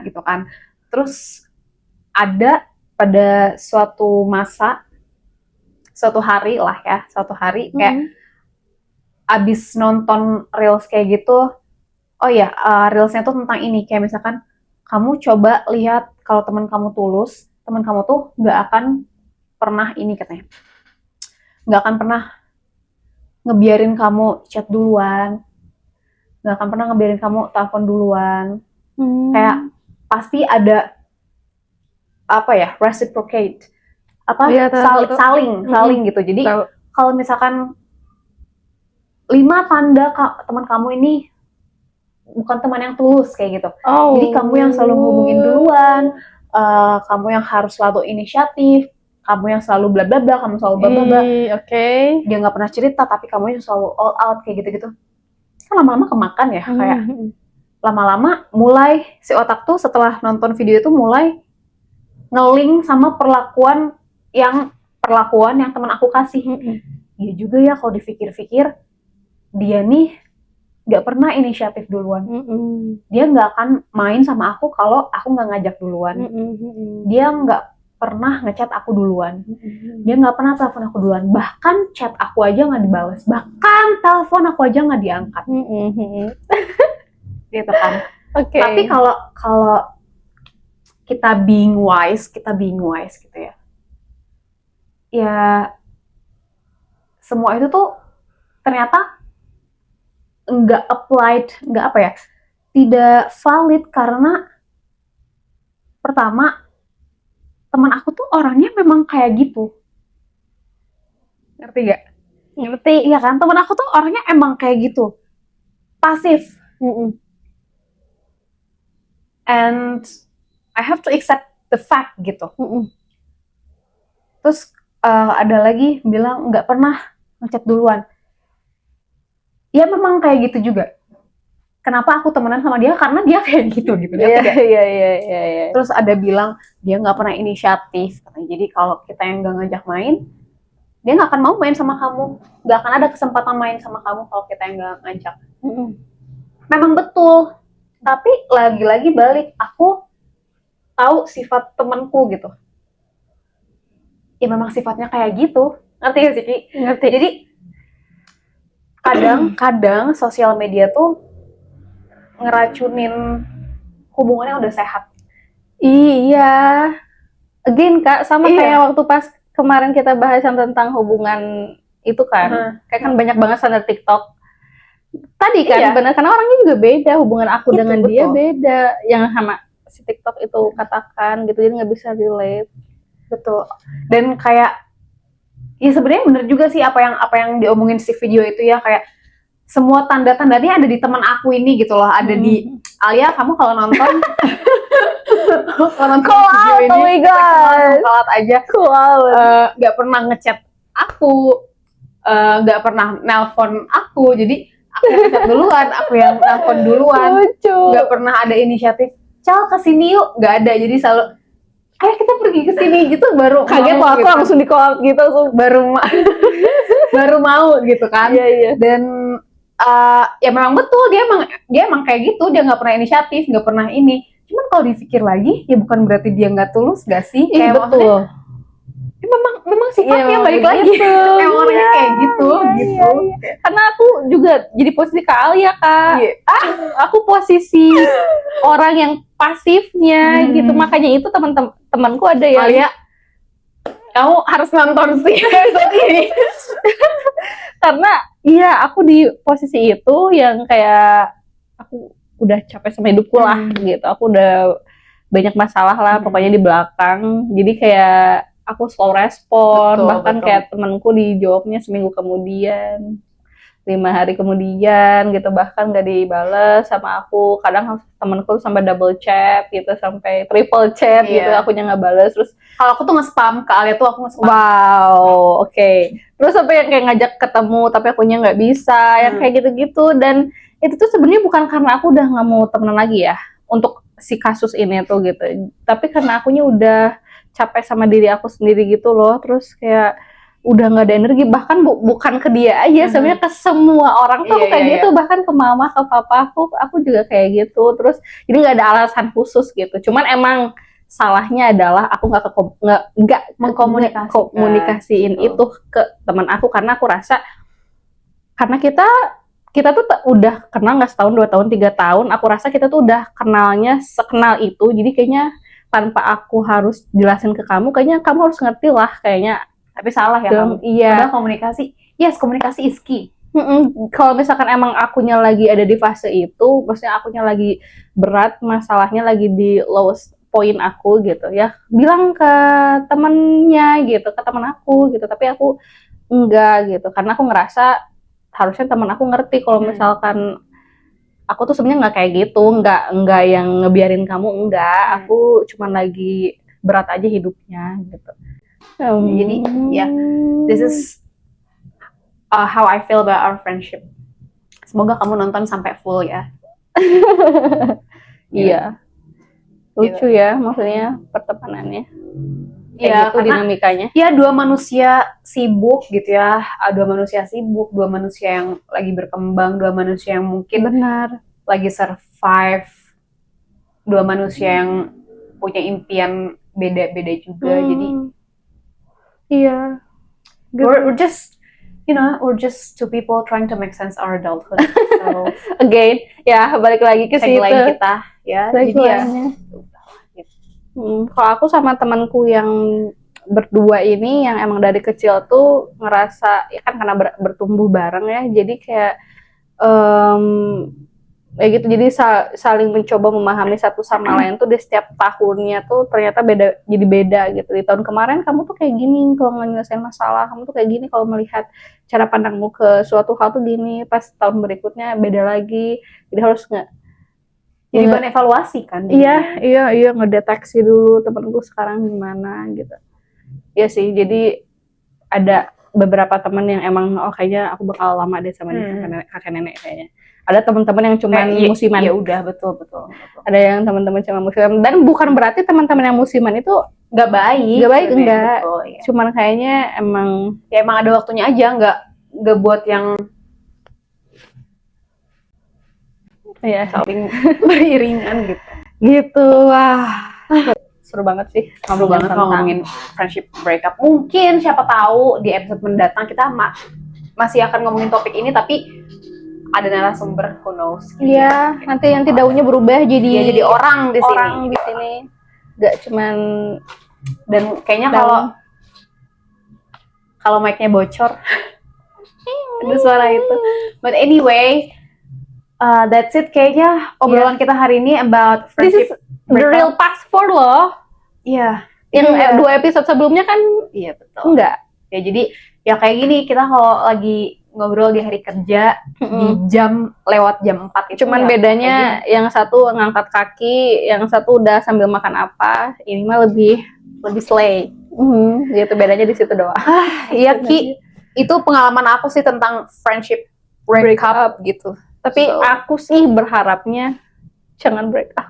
Gitu kan. Terus ada pada suatu hari kayak abis nonton reels kayak gitu, reelsnya tuh tentang ini, kayak misalkan kamu coba lihat kalau teman kamu tulus, teman kamu tuh nggak akan pernah ini, katanya nggak akan pernah ngebiarin kamu chat duluan, nggak akan pernah ngebiarin kamu telepon duluan. Kayak pasti ada reciprocate, saling gitu. Jadi kalau misalkan 5 tanda teman kamu ini bukan teman yang tulus kayak gitu, jadi kamu yang selalu hubungin duluan, kamu yang harus selalu inisiatif, kamu yang selalu bla bla bla, kamu selalu bla bla bla. Dia nggak pernah cerita tapi kamu yang selalu all out kayak gitu-gitu. Kan lama-lama kemakan ya, kayak lama-lama mulai si otak tuh setelah nonton video itu mulai ngeling sama perlakuan yang teman aku kasih. Iya juga ya kalau dipikir-pikir, dia nih nggak pernah inisiatif duluan. Dia nggak akan main sama aku kalau aku nggak ngajak duluan. Dia nggak pernah ngechat aku duluan. Dia nggak pernah telepon aku duluan. Bahkan chat aku aja nggak dibales. Bahkan telepon aku aja nggak diangkat. Gitu kan. Okay. Tapi kalau kita being wise gitu ya. Ya semua itu tuh ternyata nggak applied, nggak apa ya, tidak valid karena pertama teman aku tuh orangnya memang kayak gitu, ngerti gak? Ngerti. Iya kan, teman aku tuh orangnya emang kayak gitu, pasif, and I have to accept the fact gitu. Terus ada lagi bilang nggak pernah ngechat duluan. Ya memang kayak gitu juga. Kenapa aku temenan sama dia? Karena dia kayak gitu. Iya. Terus ada bilang dia nggak pernah inisiatif. Jadi kalau kita yang nggak ngajak main, dia nggak akan mau main sama kamu. Nggak akan ada kesempatan main sama kamu kalau kita yang nggak ngajak. Memang betul. Tapi lagi-lagi balik, aku tahu sifat temanku gitu. Ya memang sifatnya kayak gitu. Ngerti gak sih, Ki? Ngerti. Jadi kadang sosial media tuh ngeracunin hubungan yang udah sehat. Iya. Again Kak, sama kayak waktu pas kemarin kita bahas tentang hubungan itu kan. Kayak kan banyak banget standar TikTok. Tadi kan benar, karena orangnya juga beda, hubungan aku dengan dia beda. Yang sama si TikTok itu katakan gitu, jadi nggak bisa relate. Betul. Dan kayak ya sebenarnya bener juga sih apa yang diomongin si video itu ya, kayak semua tanda-tandanya ada di teman aku ini gitu loh, ada di Alia. Kamu kalau nonton video ini sholat aja, nggak pernah ngechat aku, nggak pernah nelpon aku, jadi aku yang ngechat duluan, aku yang nelpon duluan, nggak pernah ada inisiatif, Cal kesini yuk, nggak ada. Jadi selalu ayo kita pergi ke sini gitu, baru kaget tuh aku gitu. Langsung di call gitu, baru mau gitu kan. Iya. Dan ya memang betul dia emang kayak gitu, dia nggak pernah inisiatif, nggak pernah ini. Cuman kalau dipikir lagi, ya bukan berarti dia nggak tulus, gak sih? Kayak betul. Ya memang sifatnya balik lagi. Emang orangnya kayak gitu. Karena aku juga jadi posisi Kak Alia, Kak. Aku posisi orang yang pasifnya gitu, makanya itu temanku ada yang Alia, kamu harus nonton sih episode ini. Karena iya aku di posisi itu yang kayak aku udah capek sama hidupku lah gitu, aku udah banyak masalah lah pokoknya di belakang, jadi kayak aku slow respon, bahkan kayak temanku dijawabnya seminggu kemudian, 5 hari kemudian gitu, bahkan gak dibales sama aku. Kadang temanku sampai double chat gitu, sampai triple chat gitu, akunya nggak bales. Terus kalau aku tuh nge-spam ke Alia tuh, aku nge-spam. Wow, oke. Terus sampai yang kayak ngajak ketemu tapi akunya nggak bisa, yang kayak gitu-gitu. Dan itu tuh sebenarnya bukan karena aku udah nggak mau temenan lagi ya untuk si kasus ini tuh gitu, tapi karena akunya udah capek sama diri aku sendiri gitu loh. Terus kayak udah nggak ada energi, bahkan bukan ke dia aja, sebenarnya ke semua orang tuh kayak gitu, bahkan ke mama, ke papa aku juga kayak gitu. Terus jadi nggak ada alasan khusus gitu, cuman emang salahnya adalah aku nggak mengkomunikasiin itu ke teman aku, karena aku rasa karena kita tuh udah kenal nggak setahun, 2 tahun, 3 tahun, aku rasa kita tuh udah kenalnya sekenal itu, jadi kayaknya tanpa aku harus jelasin ke kamu, kayaknya kamu harus ngerti lah kayaknya. Tapi salah ya kamu. Iya. Komunikasi is key. Kalau misalkan emang akunya lagi ada di fase itu, maksudnya akunya lagi berat, masalahnya lagi di lowest point aku gitu ya, bilang ke temennya gitu, ke teman aku gitu. Tapi aku enggak gitu, karena aku ngerasa harusnya teman aku ngerti kalau misalkan aku tuh sebenarnya nggak kayak gitu, nggak yang ngebiarin kamu, enggak. Aku cuman lagi berat aja hidupnya gitu. Jadi ya, this is how I feel about our friendship. Semoga kamu nonton sampai full ya. Iya. Lucu ya, maksudnya pertemanannya. Kayak Ya, gitu karena dinamikanya. ya dua manusia sibuk gitu ya, dua manusia sibuk, dua manusia yang lagi berkembang, dua manusia yang mungkin Benar. lagi survive, dua manusia yang punya impian beda-beda juga. Jadi iya. we're just we're just two people trying to make sense our adulthood. So Again, ya balik lagi ke situ. tagline kita ya. Jadi ya kalau aku sama temanku yang berdua ini yang emang dari kecil tuh ngerasa ya kan karena bertumbuh bareng ya, jadi kayak kayak gitu, jadi saling mencoba memahami satu sama lain tuh di setiap tahunnya tuh ternyata jadi beda gitu. Di tahun kemarin kamu tuh kayak gini kalau nyelesain masalah, kamu tuh kayak gini kalau melihat cara pandangmu ke suatu hal tuh gini, pas tahun berikutnya beda lagi. Jadi harus jadi bahan evaluasi kan. Iya ngedeteksi dulu temenku sekarang gimana gitu. Iya sih, jadi ada beberapa teman yang emang kayaknya aku bakal lama deh sama kakek nenek kayaknya. Ada teman-teman yang cuman musiman. Ya udah, betul. Ada yang teman-teman cuma musiman, dan bukan berarti teman-teman yang musiman itu nggak baik. Enggak. Betul, ya. Cuman kayaknya emang ada waktunya aja, nggak buat yang saling beriringan gitu. Gitu, wah. Seru banget sih. Seru banget ngomongin friendship breakup. Mungkin siapa tahu di episode mendatang kita masih akan ngomongin topik ini, tapi ada narasumber, who knows. Iya, nanti daunnya berubah jadi orang di sini. Gak cuman, dan kayaknya kalau mic-nya bocor ada suara itu. But anyway, that's it kayaknya obrolan kita hari ini about friendship. The real passport loh. Iya. Yang 2 episode sebelumnya kan betul. Enggak. Ya jadi ya kayak gini, kita kalau lagi ngobrol di hari kerja di lewat jam 4 itu. Cuman bedanya yang satu ngangkat kaki, yang satu udah sambil makan apa. Ini mah lebih slay. Gitu, bedanya di situ doang. Iya Ki, itu pengalaman aku sih tentang friendship breakup gitu. Tapi aku sih berharapnya jangan break up.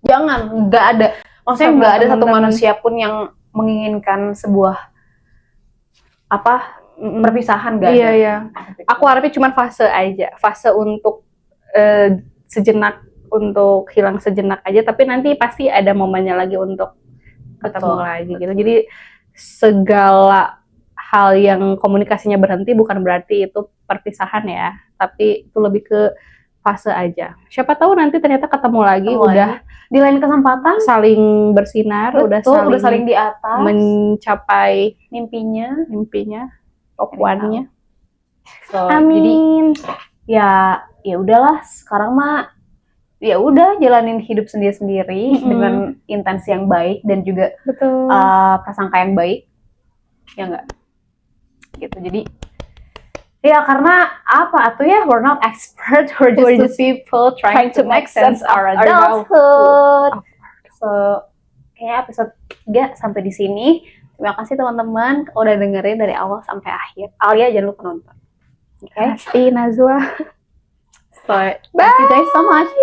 Jangan, nggak ada. Maksudnya nggak ada satu manusia pun yang menginginkan sebuah perpisahan, nggak ada. Iya. Aku harapnya cuma fase aja, fase untuk sejenak, untuk hilang sejenak aja. Tapi nanti pasti ada momennya lagi untuk ketemu lagi gitu. Jadi segala hal yang komunikasinya berhenti bukan berarti itu perpisahan ya, tapi itu lebih ke fase aja. Siapa tahu nanti ternyata ketemu lagi, udah di lain kesempatan saling bersinar. Betul, udah saling di atas mencapai mimpinya top one-nya. So, amin. Jadi ya udahlah, sekarang mah ya udah jalanin hidup sendiri-sendiri dengan intensi yang baik dan juga prasangka yang baik, ya enggak gitu. Jadi ya karena we're not expert, we're just people trying to make sense our adulthood. So kayaknya episode 3 sampai di sini. Terima kasih teman-teman udah dengerin dari awal sampai akhir. Alia jangan lupa nonton. Pasti Nazwa. So thank you guys so much.